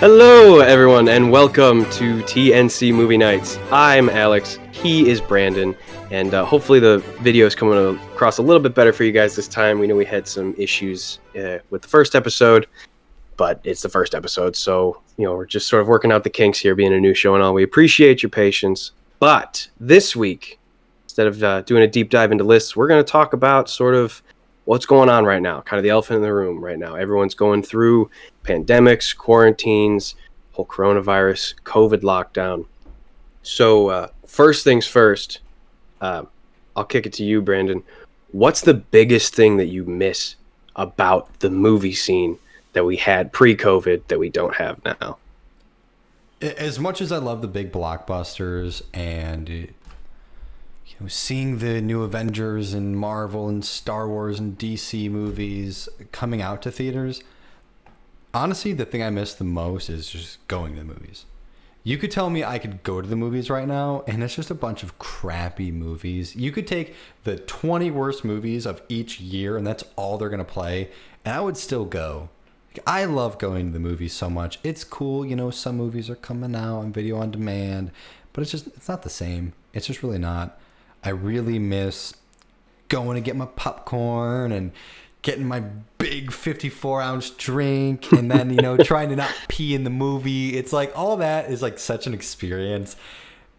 Hello, everyone, and welcome to TNC Movie Nights. I'm Alex, he is Brandon, and hopefully the video is coming across a little bit better for you guys this time. We know we had some issues with the first episode, but it's the first episode, so we're just sort of working out the kinks here, being a new show and all. We appreciate your patience, but this week, instead of doing a deep dive into lists, we're going to talk about sort of what's going on right now, kind of the elephant in the room right now. Everyone's going through pandemics, quarantines, whole coronavirus, COVID lockdown. So first things first, I'll kick it to you, Brandon. What's the biggest thing that you miss about the movie scene that we had pre-COVID that we don't have now? As much as I love the big blockbusters and seeing the new Avengers and Marvel and Star Wars and DC movies coming out to theaters, honestly, the thing I miss the most is just going to the movies. You could tell me I could go to the movies right now, and it's just a bunch of crappy movies. You could take the 20 worst movies of each year, and that's all they're going to play, and I would still go. I love going to the movies so much. It's cool, some movies are coming out on video on demand, but it's not the same. It's just really not. I really miss going to get my popcorn and getting my big 54-ounce drink and then, trying to not pee in the movie. It's like all that is like such an experience.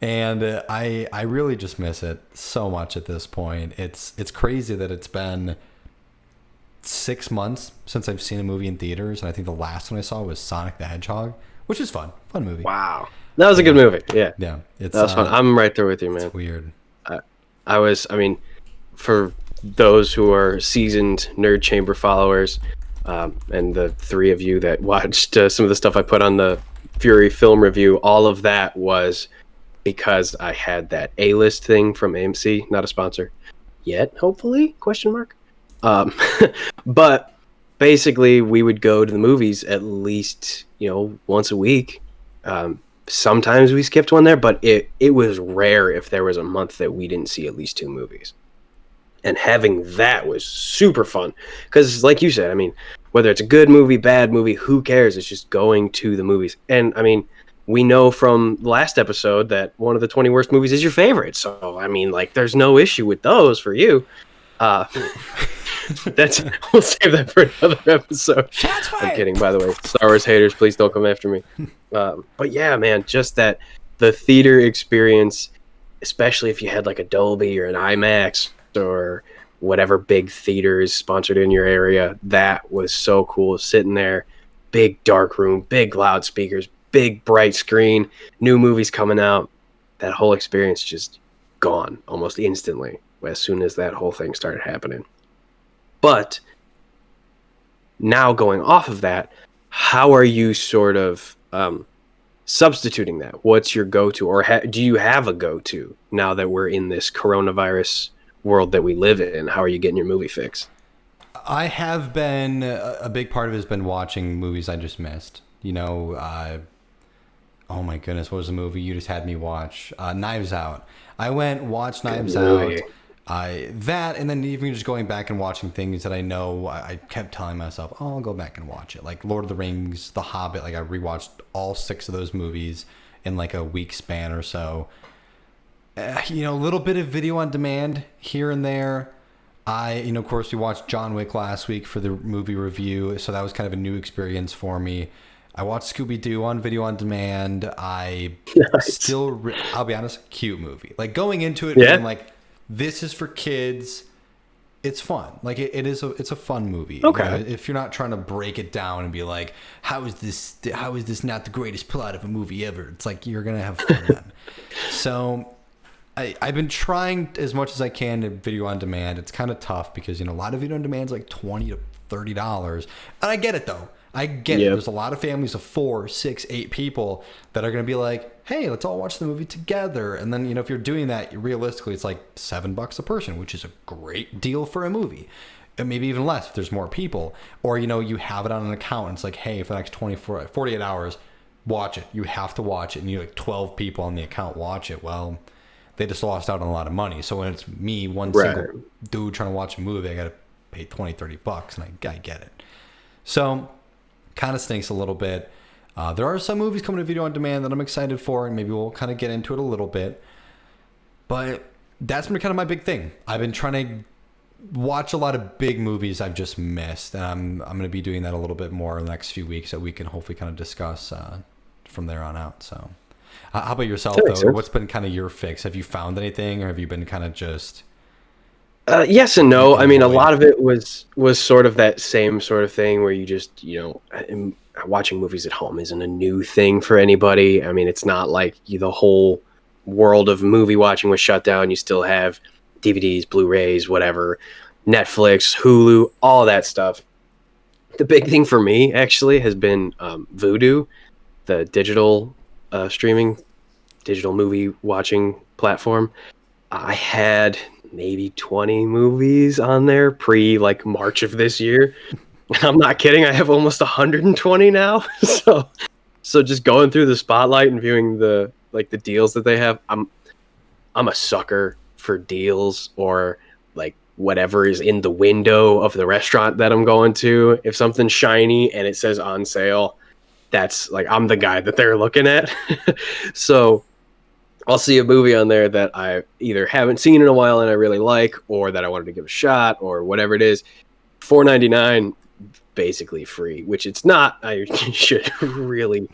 And I really just miss it so much at this point. It's crazy that it's been 6 months since I've seen a movie in theaters. And I think the last one I saw was Sonic the Hedgehog, which is fun movie. Wow. That was a good movie. Yeah. Yeah. That was fun. I'm right there with you, man. It's weird. For those who are seasoned Nerd Chamber followers, and the three of you that watched some of the stuff I put on the Fury film review, all of that was because I had that A-list thing from AMC, not a sponsor yet, hopefully, ? But basically we would go to the movies at least, once a week. Sometimes we skipped one there, but it was rare if there was a month that we didn't see at least 2 movies. And having that was super fun. Because like you said, whether it's a good movie, bad movie, who cares? It's just going to the movies. And we know from the last episode that one of the 20 worst movies is your favorite. So, there's no issue with those for you. We'll save that for another episode. Shots fired. I'm kidding, by the way. Star Wars haters, please don't come after me. But yeah, man, just that the theater experience, especially if you had like a Dolby or an IMAX or whatever big theater is sponsored in your area, that was so cool. Sitting there, big dark room, big loudspeakers, big bright screen, new movies coming out. That whole experience just gone almost instantly as soon as that whole thing started happening. But now going off of that, how are you sort of substituting that? What's your go-to, or do you have a go-to now that we're in this coronavirus world that we live in? How are you getting your movie fix? I have been, a big part of it has been watching movies I just missed. Oh my goodness, what was the movie you just had me watch? Knives Out. I went watched Knives Out. That, and then even just going back and watching things that I know, I kept telling myself, I'll go back and watch it. Like Lord of the Rings, The Hobbit, I rewatched all 6 of those movies in like a week span or so. A little bit of video on demand here and there. Of course, we watched John Wick last week for the movie review, so that was kind of a new experience for me. I watched Scooby-Doo on video on demand. Nice. I'll be honest, cute movie. Like going into it, being like, this is for kids. It's fun. Like it's a fun movie. Okay. If you're not trying to break it down and be like, how is this not the greatest plot of a movie ever? It's like you're gonna have fun then. So I've been trying as much as I can to video on demand. It's kind of tough because a lot of video on demand is like $20 to $30, and I get it though. I get it. There's a lot of families of 4, 6, 8 people that are going to be like, hey, let's all watch the movie together. And then, if you're doing that, realistically, it's like $7 a person, which is a great deal for a movie. And maybe even less if there's more people. Or, you have it on an account and it's like, hey, for the next 48 hours, watch it. You have to watch it. And like 12 people on the account watch it. Well, they just lost out on a lot of money. So when it's me, one single dude trying to watch a movie, I got to pay $20, $30, and I get it. So kind of stinks a little bit. There are some movies coming to video on demand that I'm excited for, and maybe we'll kind of get into it a little bit. But that's been kind of my big thing. I've been trying to watch a lot of big movies I've just missed, and I'm going to be doing that a little bit more in the next few weeks that we can hopefully kind of discuss from there on out. So, how about yourself, though? What's been kind of your fix? Have you found anything, or have you been kind of just... Yes and no. I mean, a lot of it was sort of that same sort of thing where you just, watching movies at home isn't a new thing for anybody. I mean, it's not like the whole world of movie watching was shut down. You still have DVDs, Blu-rays, whatever, Netflix, Hulu, all that stuff. The big thing for me actually has been Vudu, the digital streaming, digital movie watching platform. I had maybe 20 movies on there pre like March of this year. I'm not kidding. I have almost 120 now. So just going through the spotlight and viewing the deals that they have, I'm a sucker for deals or like whatever is in the window of the restaurant that I'm going to. If something's shiny and it says on sale, that's like I'm the guy that they're looking at. So I'll see a movie on there that I either haven't seen in a while and I really like, or that I wanted to give a shot, or whatever it is. $4.99, basically free, which it's not. I should really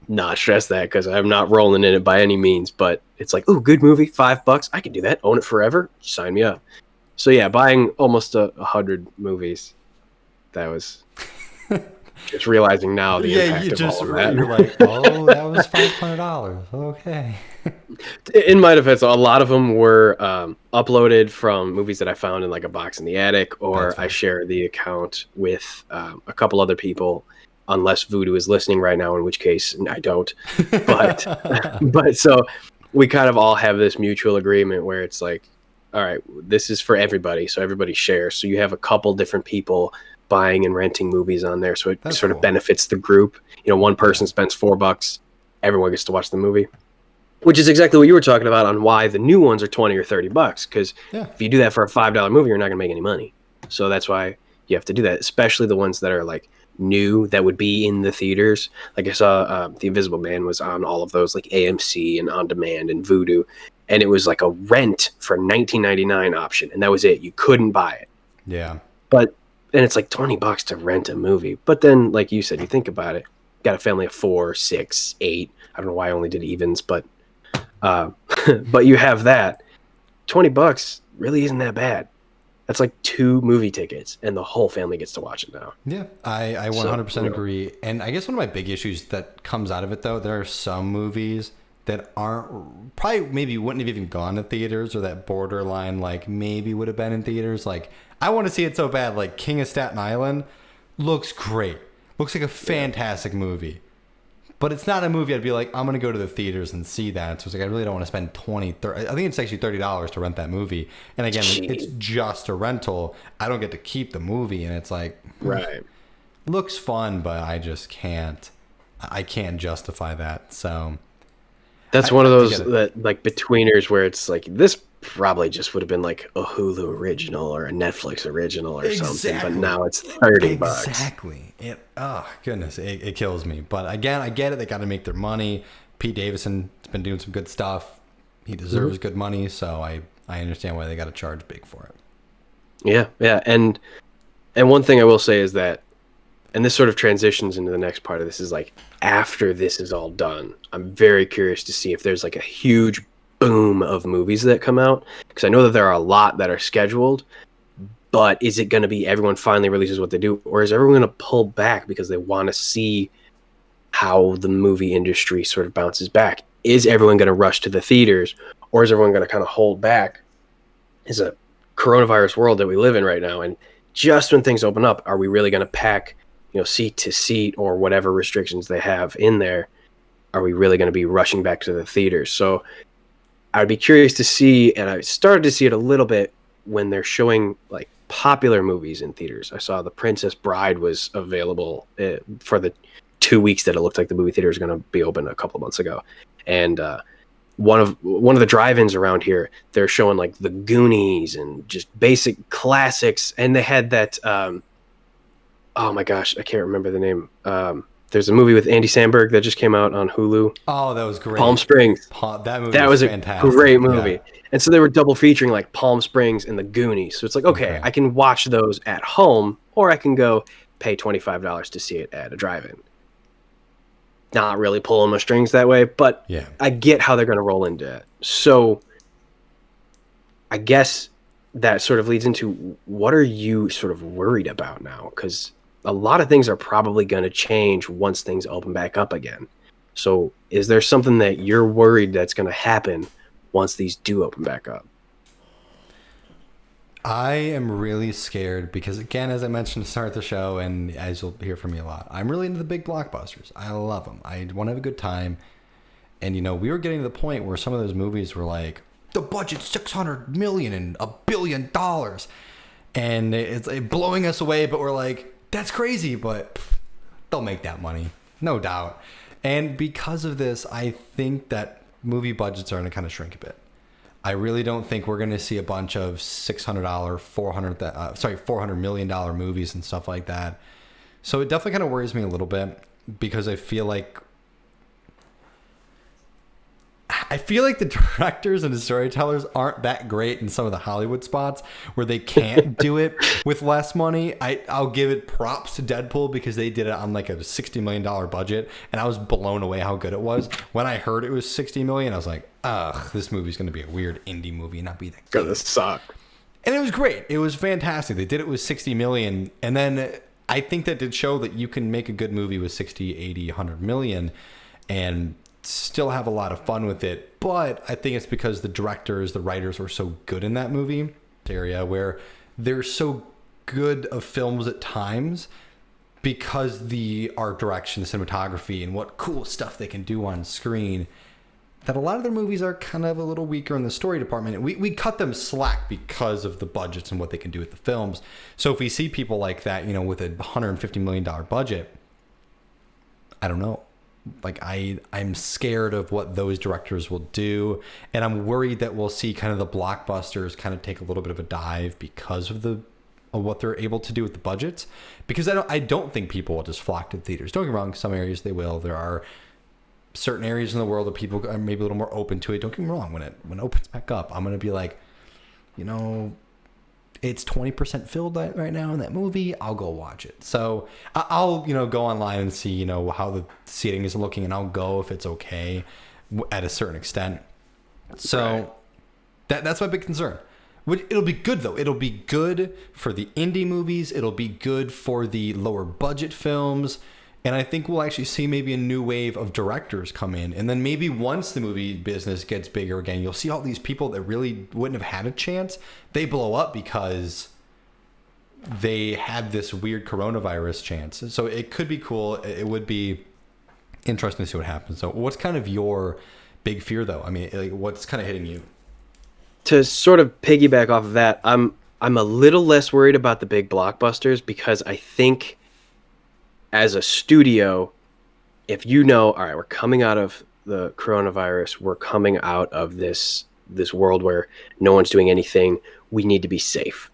not stress that because I'm not rolling in it by any means. But it's like, oh, good movie, $5. I can do that. Own it forever. Sign me up. So yeah, buying almost 100 movies. That was just realizing now the impact of all of that. You're like, oh, that was $500. Okay. In my defense, a lot of them were uploaded from movies that I found in like a box in the attic, or I share the account with a couple other people, unless Vudu is listening right now, in which case I don't. But so we kind of all have this mutual agreement where it's like, all right, this is for everybody, so everybody shares. So you have a couple different people buying and renting movies on there, so it sort of benefits the group. One person spends $4, everyone gets to watch the movie, which is exactly what you were talking about on why the new ones are 20 or $30. Because if you do that for a $5 movie, you're not gonna make any money. So that's why you have to do that, especially the ones that are like new that would be in the theaters. Like I saw The Invisible Man was on all of those, like AMC and On Demand and Vudu, and it was like a rent for $19.99 option, and that was it. You couldn't buy it. Yeah. And it's like $20 to rent a movie. But then, like you said, you think about it. Got a family of 4, 6, 8. I don't know why I only did evens, but but you have that. $20 really isn't that bad. That's like 2 movie tickets, and the whole family gets to watch it now. Yeah, I 100% agree. And I guess one of my big issues that comes out of it, though, there are some movies that aren't probably maybe wouldn't have even gone to theaters, or that borderline like maybe would have been in theaters. Like I want to see it so bad. Like King of Staten Island looks great, looks like a fantastic movie, but it's not a movie I'd be like, I'm gonna go to the theaters and see that. So it's like I really don't want to spend 20, 30. I think it's actually $30 to rent that movie. And again, it's just a rental. I don't get to keep the movie, and it's like right, looks fun, but I just can't. I can't justify that. So. That's one of those that like betweeners where it's like this probably just would have been like a Hulu original or a Netflix original or something, but now it's $30. Exactly. Oh goodness, it kills me. But again, I get it. They got to make their money. Pete Davidson's been doing some good stuff. He deserves good money, so I understand why they got to charge big for it. Yeah, and one thing I will say is that, and this sort of transitions into the next part of this, is like after this is all done, I'm very curious to see if there's like a huge boom of movies that come out, because I know that there are a lot that are scheduled, but is it going to be everyone finally releases what they do, or is everyone going to pull back because they want to see how the movie industry sort of bounces back? Is everyone going to rush to the theaters, or is everyone going to kind of hold back? It's a coronavirus world that we live in right now, and just when things open up, are we really going to pack seat to seat or whatever restrictions they have in there? Are we really going to be rushing back to the theaters? So I'd be curious to see, and I started to see it a little bit when they're showing like popular movies in theaters. I saw The Princess Bride was available for the 2 weeks that it looked like the movie theater was going to be open a couple of months ago. And one of the drive-ins around here, they're showing like The Goonies and just basic classics. And they had that, oh my gosh, I can't remember the name. There's a movie with Andy Samberg that just came out on Hulu. Oh, that was great. Palm Springs. That movie That was fantastic. a great movie. Yeah. And so they were double featuring like Palm Springs and the Goonies. So it's like, okay, I can watch those at home, or I can go pay $25 to see it at a drive-in. Not really pulling my strings that way, but I get how they're going to roll into it. So I guess that sort of leads into, what are you sort of worried about now? Because a lot of things are probably going to change once things open back up again. So is there something that you're worried that's going to happen once these do open back up? I am really scared because, again, as I mentioned to start the show, and as you'll hear from me a lot, I'm really into the big blockbusters. I love them. I want to have a good time. And, you know, we were getting to the point where some of those movies were like, the budget's $600 million and $1 billion. And it's blowing us away, but we're like, that's crazy, but they'll make that money. No doubt. And because of this, I think that movie budgets are going to kind of shrink a bit. I really don't think we're going to see a bunch of $600, $400 million movies and stuff like that. So it definitely kind of worries me a little bit, because I feel like the directors and the storytellers aren't that great in some of the Hollywood spots where they can't do it with less money. I'll give it props to Deadpool because they did it on like a $60 million budget, and I was blown away how good it was. When I heard it was $60 million, I was like, ugh, this movie's going to be a weird indie movie and not be that good. Gonna suck. And it was great. It was fantastic. They did it with $60 million, and then I think that did show that you can make a good movie with 60, 80, 100 million and still have a lot of fun with it. But I think it's because the directors, the writers were so good in that movie area, where they're so good of films at times because the art direction, the cinematography, and what cool stuff they can do on screen, that a lot of their movies are kind of a little weaker in the story department. And we cut them slack because of the budgets and what they can do with the films. So if we see people like that, you know, with a $150 million budget, I don't know. Like I'm scared of what those directors will do, and I'm worried that we'll see kind of the blockbusters kind of take a little bit of a dive because of what they're able to do with the budgets. Because I don't think people will just flock to the theaters. Don't get me wrong, some areas they will. There are certain areas in the world that people are maybe a little more open to it. Don't get me wrong, when it opens back up, I'm gonna be like, you know, it's 20% filled right now in that movie, I'll go watch it. So I'll, you know, go online and see, you know, how the seating is looking, and I'll go if it's okay at a certain extent. So that's my big concern. It'll be good, though. It'll be good for the indie movies. It'll be good for the lower budget films. And I think we'll actually see maybe a new wave of directors come in. And then maybe once the movie business gets bigger again, you'll see all these people that really wouldn't have had a chance. They blow up because they had this weird coronavirus chance. So it could be cool. It would be interesting to see what happens. So what's kind of your big fear, though? I mean, like, what's kind of hitting you? To sort of piggyback off of that, I'm a little less worried about the big blockbusters, because I think as a studio, if you know, all right, we're coming out of the coronavirus, we're coming out of this world where no one's doing anything, we need to be safe.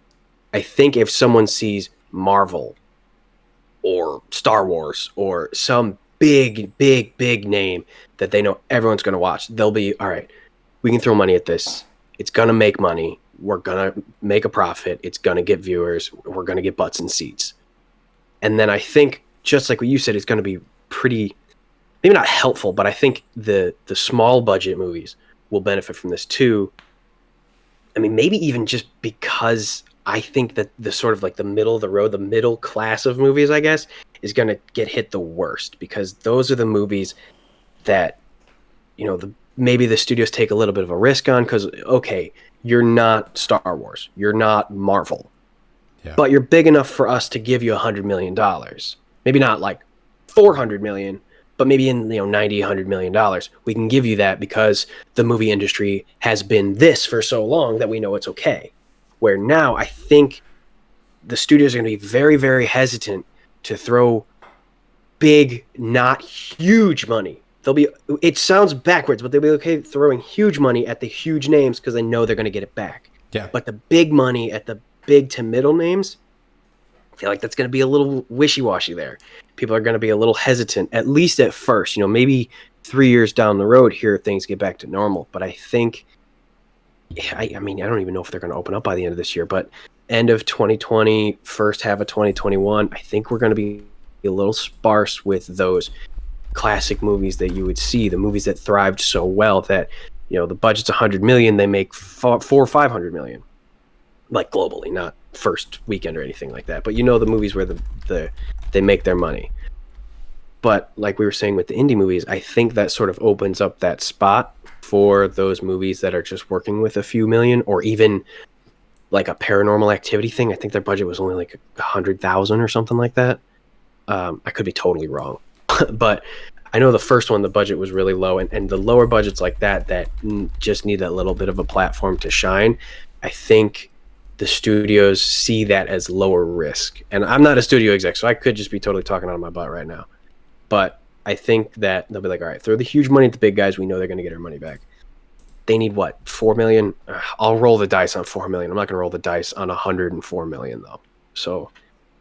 I think if someone sees Marvel or Star Wars or some big name that they know everyone's going to watch, they'll be, all right, we can throw money at this. It's going to make money. We're going to make a profit. It's going to get viewers. We're going to get butts in seats. And then I think, just like what you said, it's going to be pretty, maybe not helpful, but I think the small budget movies will benefit from this too. I mean, maybe even just because I think that the sort of like the middle of the road, the middle class of movies, I guess, is going to get hit the worst, because those are the movies that, you know, maybe the studios take a little bit of a risk on, because, okay, you're not Star Wars, you're not Marvel, but you're big enough for us to give you $100 million. Maybe not like 400 million, but maybe in, you know, 90, $100 million. We can give you that because the movie industry has been this for so long that we know it's okay. Where now I think the studios are going to be very, very hesitant to throw big, not huge money. It sounds backwards, but they'll be okay throwing huge money at the huge names because they know they're going to get it back. Yeah. But the big money at the big to middle names, I feel like that's going to be a little wishy-washy there. People are going to be a little hesitant, at least at first. Maybe 3 years down the road here, things get back to normal. But I think, I mean, I don't even know if they're going to open up by the end of this year, but end of 2020, first half of 2021, I think we're going to be a little sparse with those classic movies that you would see, the movies that thrived so well that, the budget's 100 million, they make 400 or 500 million, like globally, not first weekend or anything like that. But the movies where they make their money. But like we were saying with the indie movies, I think that sort of opens up that spot for those movies that are just working with a few million, or even like a Paranormal Activity thing. I think their budget was only like 100,000 or something like that. I could be totally wrong, but I know the first one, the budget was really low, and the lower budgets like that just need that little bit of a platform to shine. I think the studios see that as lower risk. And I'm not a studio exec, so I could just be totally talking out of my butt right now. But I think that they'll be like, all right, throw the huge money at the big guys. We know they're going to get our money back. They need what, 4 million? I'll roll the dice on 4 million. I'm not going to roll the dice on 104 million though. So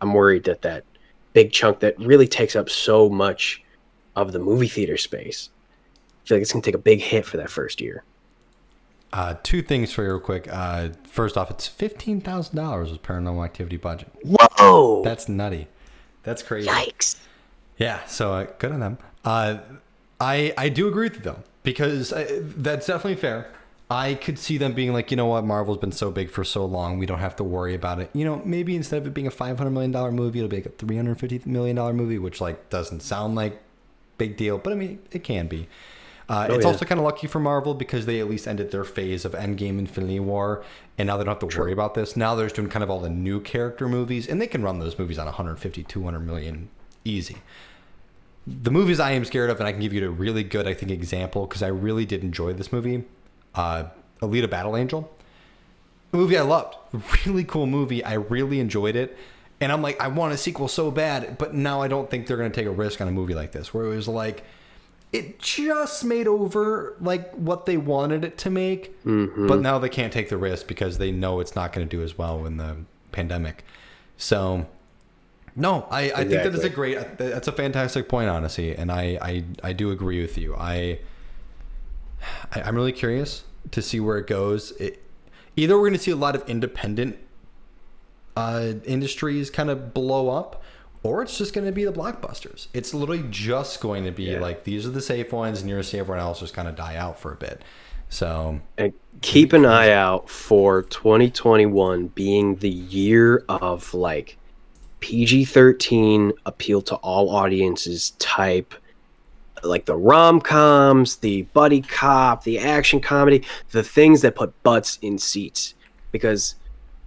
I'm worried that big chunk that really takes up so much of the movie theater space, I feel like it's going to take a big hit for that first year. Two things for you real quick. First off, it's $15,000 was Paranormal Activity budget. Whoa! That's nutty. That's crazy. Yikes. Yeah, so good on them. I do agree with you, though, because that's definitely fair. I could see them being like, you know what, Marvel's been so big for so long, we don't have to worry about it. Maybe instead of it being a $500 million movie, it'll be like a $350 million movie, which like doesn't sound like big deal, but I mean, it can be. It's also kind of lucky for Marvel because they at least ended their phase of Endgame, Infinity War, and now they don't have to worry about this. Now they're just doing kind of all the new character movies, and they can run those movies on 150, 200 million easy. The movies I am scared of, and I can give you a really good, I think, example, because I really did enjoy this movie, Alita Battle Angel. A movie I loved. Really cool movie. I really enjoyed it. And I'm like, I want a sequel so bad, but now I don't think they're going to take a risk on a movie like this, where it was like, it just made over like what they wanted it to make, but now they can't take the risk because they know it's not going to do as well in the pandemic. So, no, I think that is that's a fantastic point, honestly, and I do agree with you. I'm really curious to see where it goes. Either we're going to see a lot of independent industries kind of blow up, or it's just going to be the blockbusters. It's literally just going to be like, these are the safe ones, and you're going to see everyone else just kind of die out for a bit. So, and keep an eye out for 2021 being the year of like PG-13, appeal to all audiences type, like the rom-coms, the buddy cop, the action comedy, the things that put butts in seats, because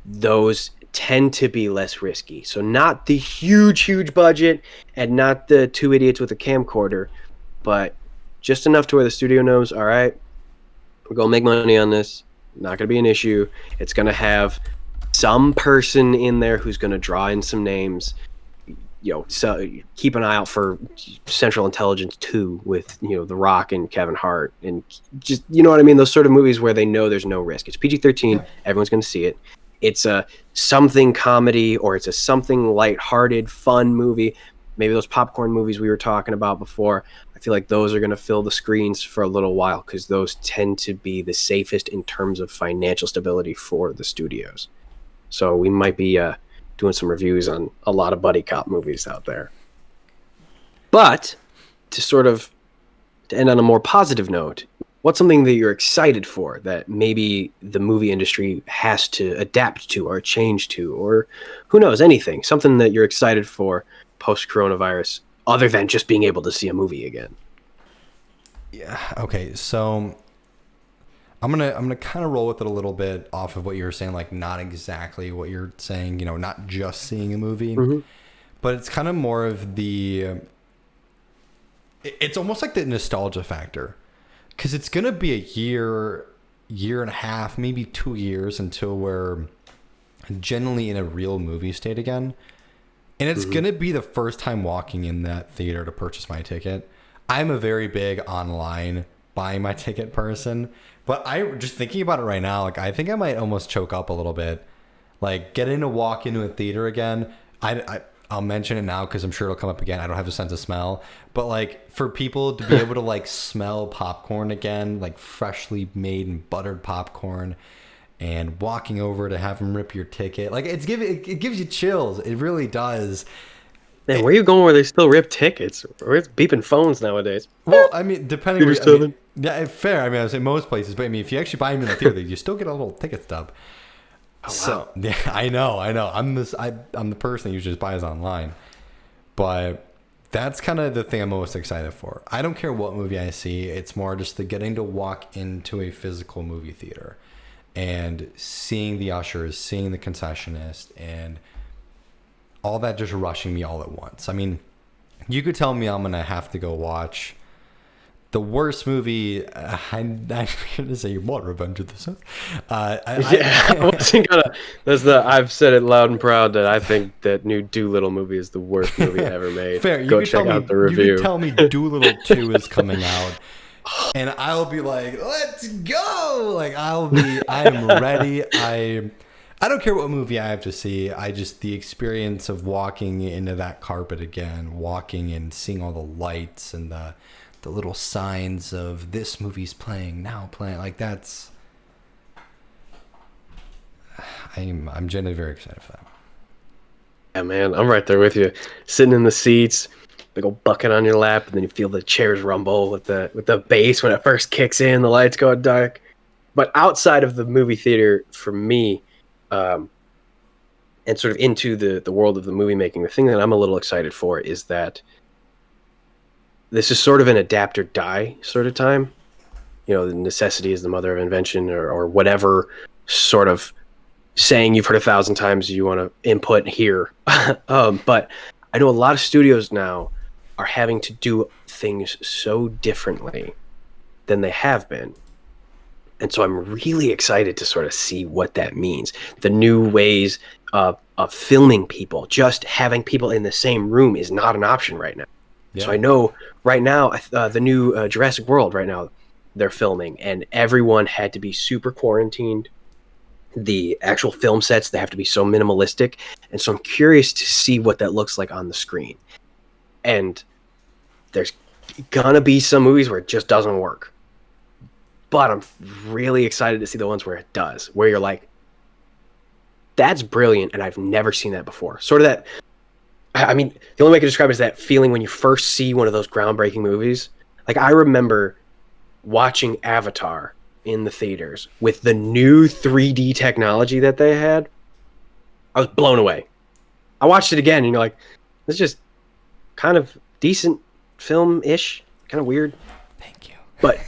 those tend to be less risky. So not the huge budget and not the two idiots with a camcorder, but just enough to where the studio knows, all right, we're going to make money on this. Not going to be an issue. It's going to have some person in there who's going to draw in some names. So keep an eye out for Central Intelligence 2 with, The Rock and Kevin Hart, and just, you know what I mean? Those sort of movies where they know there's no risk. It's PG-13. Everyone's going to see it. It's a something comedy, or it's a something lighthearted, fun movie. Maybe those popcorn movies we were talking about before. I feel like those are going to fill the screens for a little while because those tend to be the safest in terms of financial stability for the studios. So we might be doing some reviews on a lot of buddy cop movies out there. But to end on a more positive note, what's something that you're excited for that maybe the movie industry has to adapt to or change to, or who knows, anything, something that you're excited for post-coronavirus other than just being able to see a movie again? Yeah. Okay. So I'm gonna kind of roll with it a little bit off of what you were saying, like not exactly what you're saying, not just seeing a movie, but it's kind of more of it's almost like the nostalgia factor. Because it's going to be a year and a half, maybe 2 years until we're generally in a real movie state again. And it's going to be the first time walking in that theater to purchase my ticket. I'm a very big online buying my ticket person. But I just thinking about it right now, like I think I might almost choke up a little bit. Like getting to walk into a theater again. I'll mention it now because I'm sure it'll come up again. I don't have a sense of smell, but like for people to be able to like smell popcorn again, like freshly made and buttered popcorn, and walking over to have them rip your ticket, like it gives you chills. It really does. Man, where are you going where they still rip tickets? Where's beeping phones nowadays? Well, I mean, depending Theater where, I mean, 7. yeah, fair. I mean, I would say most places, but I mean, if you actually buy them in the theater, you still get a little ticket stub. Oh, wow. So yeah, I know. I'm the person who just buys online, but that's kind of the thing I'm most excited for. I don't care what movie I see; it's more just the getting to walk into a physical movie theater and seeing the ushers, seeing the concessionist, and all that just rushing me all at once. I mean, you could tell me I'm gonna have to go watch the worst movie. I'm going to say what, Revenge of the Sith. I wasn't gonna. I've said it loud and proud that I think that new Doolittle movie is the worst movie ever made. Fair. Go check out the review. You could tell me Doolittle 2 is coming out, and I'll be like, let's go. Like I'm ready. I don't care what movie I have to see. The experience of walking into that carpet again, walking and seeing all the lights and the little signs of this movie's playing, like that's, I'm genuinely very excited for that. Yeah, man, I'm right there with you. Sitting in the seats, big old bucket on your lap, and then you feel the chairs rumble with the bass when it first kicks in, the lights go dark. But outside of the movie theater, for me, and sort of into the world of the movie making, the thing that I'm a little excited for is that this is sort of an adapt or die sort of time. You know, the necessity is the mother of invention, or whatever sort of saying you've heard 1,000 times you want to input here. But I know a lot of studios now are having to do things so differently than they have been. And so I'm really excited to sort of see what that means. The new ways of filming people, just having people in the same room is not an option right now. Yeah. So I know right now, the new Jurassic World right now, they're filming, and everyone had to be super quarantined. The actual film sets, they have to be so minimalistic. And so I'm curious to see what that looks like on the screen. And there's gonna be some movies where it just doesn't work. But I'm really excited to see the ones where it does, where you're like, that's brilliant, and I've never seen that before. Sort of that, I mean, the only way I can describe it is that feeling when you first see one of those groundbreaking movies. Like, I remember watching Avatar in the theaters with the new 3D technology that they had. I was blown away. I watched it again, and you're like, this is just kind of decent film-ish, kind of weird. Thank you. But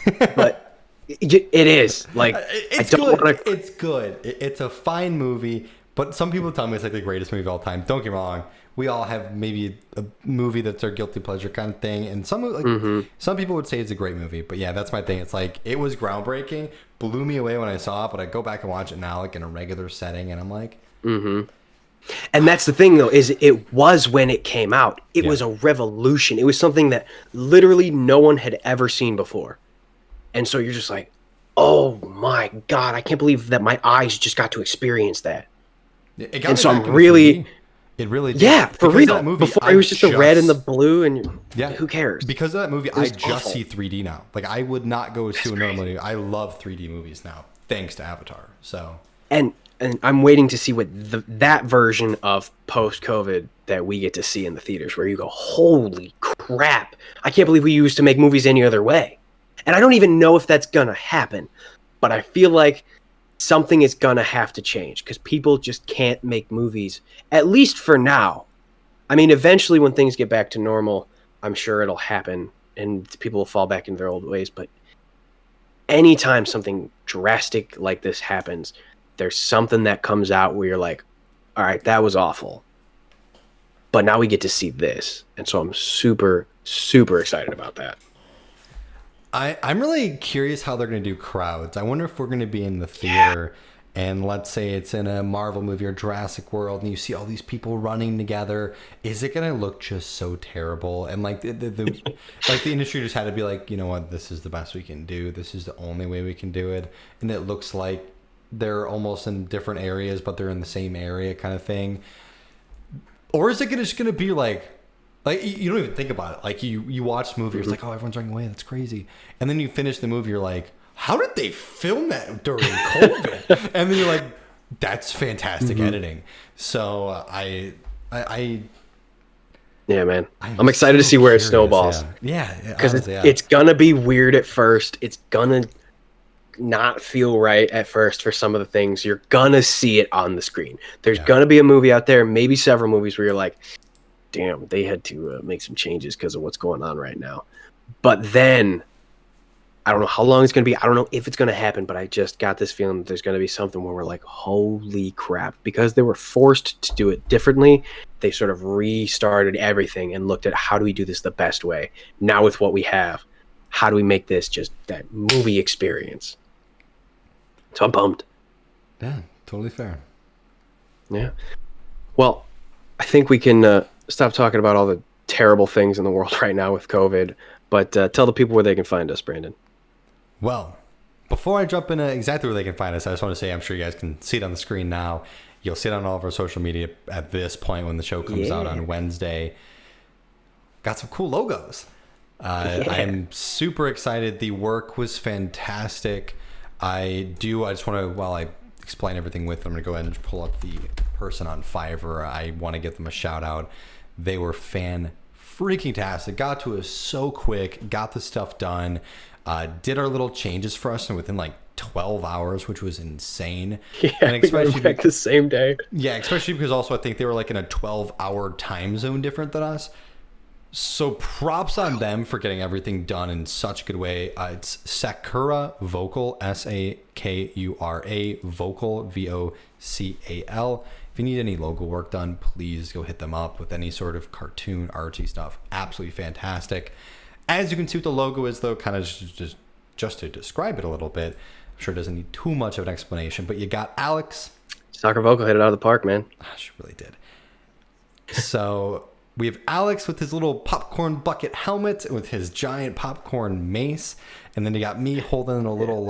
it is. Like, it's good. It's good. It's a fine movie, but some people tell me it's like the greatest movie of all time. Don't get me wrong. We all have maybe a movie that's our guilty pleasure kind of thing, and some people would say it's a great movie. But yeah, that's my thing. It's like, it was groundbreaking, blew me away when I saw it, but I go back and watch it now, like in a regular setting, and I'm like, And that's the thing, though, is it was when it came out. It was a revolution. It was something that literally no one had ever seen before. And so you're just like, oh my God, I can't believe that my eyes just got to experience that. And so I'm really... It really did. Yeah, for real. Movie, before it was just the red and the blue, and who cares? Because of that movie, I just see 3D now. Like, I would not go to a normal movie. I love 3D movies now, thanks to Avatar. So, and I'm waiting to see what that version of post-COVID that we get to see in the theaters, where you go, holy crap! I can't believe we used to make movies any other way. And I don't even know if that's gonna happen, but I feel like something is gonna have to change, because people just can't make movies, at least for now. I mean, eventually when things get back to normal, I'm sure it'll happen and people will fall back into their old ways. But anytime something drastic like this happens, there's something that comes out where you're like, all right, that was awful, but now we get to see this. And so I'm super, super excited about that. I'm really curious how they're going to do crowds. I wonder if we're going to be in the theater and let's say it's in a Marvel movie or Jurassic World and you see all these people running together. Is it going to look just so terrible? And like the like the industry just had to be like, you know what, this is the best we can do. This is the only way we can do it. And it looks like they're almost in different areas, but they're in the same area kind of thing. Or is it just gonna be like you don't even think about it. Like you watch the movie, you're like, oh, everyone's running away, that's crazy. And then you finish the movie, you're like, how did they film that during COVID? And then you're like, that's fantastic editing. So yeah, man. I'm excited to see where it snowballs. Yeah. Because it's gonna be weird at first. It's gonna not feel right at first for some of the things. You're gonna see it on the screen. There's gonna be a movie out there, maybe several movies, where you're like, damn, they had to make some changes because of what's going on right now. But then, I don't know how long it's going to be. I don't know if it's going to happen, but I just got this feeling that there's going to be something where we're like, holy crap. Because they were forced to do it differently, they sort of restarted everything and looked at how do we do this the best way. Now with what we have, how do we make this just that movie experience? So I'm pumped. Yeah, totally fair. Yeah. Well, I think we can stop talking about all the terrible things in the world right now with COVID, but tell the people where they can find us, Brandon. Well, before I jump into exactly where they can find us, I just want to say I'm sure you guys can see it on the screen now. You'll see it on all of our social media at this point when the show comes out on Wednesday. Got some cool logos. I am super excited. The work was fantastic. I just want to, while I explain everything with them, I'm going to go ahead and pull up the person on Fiverr. I want to give them a shout out. They were freaking-tastic. Got to us so quick. Got the stuff done. Did our little changes for us and within like 12 hours, which was insane. Yeah, and especially back the same day. Yeah, especially because also I think they were like in a 12-hour time zone different than us. So props on them for getting everything done in such a good way. It's Sakura Vocal, Sakura Vocal, Vocal. If you need any logo work done, please go hit them up with any sort of cartoon, artsy stuff. Absolutely fantastic. As you can see what the logo is, though, kind of just to describe it a little bit, I'm sure it doesn't need too much of an explanation, but you got Alex. Sakura Vocal hit it out of the park, man. She really did. So we have Alex with his little popcorn bucket helmet with his giant popcorn mace. And then you got me holding a little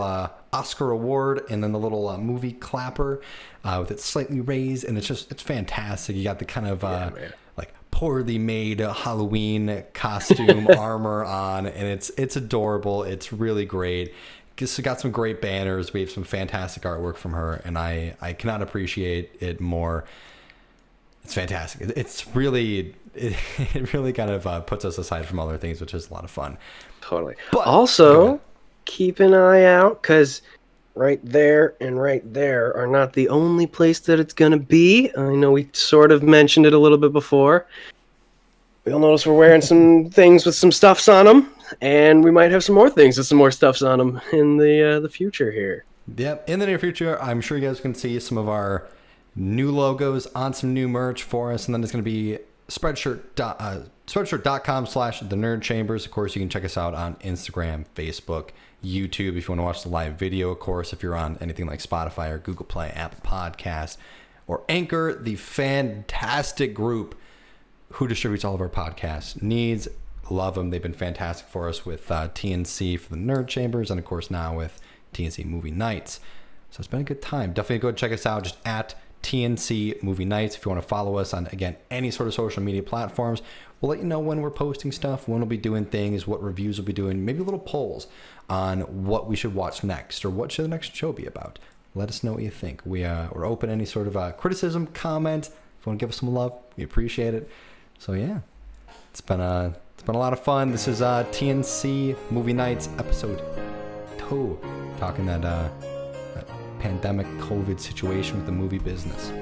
Oscar award and then the little movie clapper with it slightly raised. And it's fantastic. You got the kind of like poorly made Halloween costume armor on. And it's adorable. It's really great. She got some great banners. We have some fantastic artwork from her. And I cannot appreciate it more. It's fantastic. It's really... It really kind of puts us aside from other things, which is a lot of fun. Totally. But also, keep an eye out, because right there and right there are not the only place that it's going to be. I know we sort of mentioned it a little bit before. You'll notice we're wearing some things with some stuffs on them, and we might have some more things with some more stuffs on them in the future here. Yep, in the near future, I'm sure you guys can see some of our new logos on some new merch for us, and then it's going to be spreadshirt.com/thenerdchambers. Of course, you can check us out on Instagram, Facebook, YouTube if you want to watch the live video. Of course, if you're on anything like Spotify or Google Play, Apple Podcast, or Anchor, the fantastic group who distributes all of our podcasts. Needs, love them. They've been fantastic for us with TNC for the Nerd Chambers, and of course now with TNC Movie Nights. So it's been a good time. Definitely go check us out just at TNC Movie Nights. If you want to follow us on, again, any sort of social media platforms, we'll let you know when we're posting stuff, when we'll be doing things, what reviews we'll be doing, maybe little polls on what we should watch next or what should the next show be about. Let us know what you think. We're open to any sort of criticism, comment. If you want to give us some love, we appreciate it. So yeah, it's been a lot of fun. This is TNC Movie Nights episode 2, talking that pandemic COVID situation with the movie business.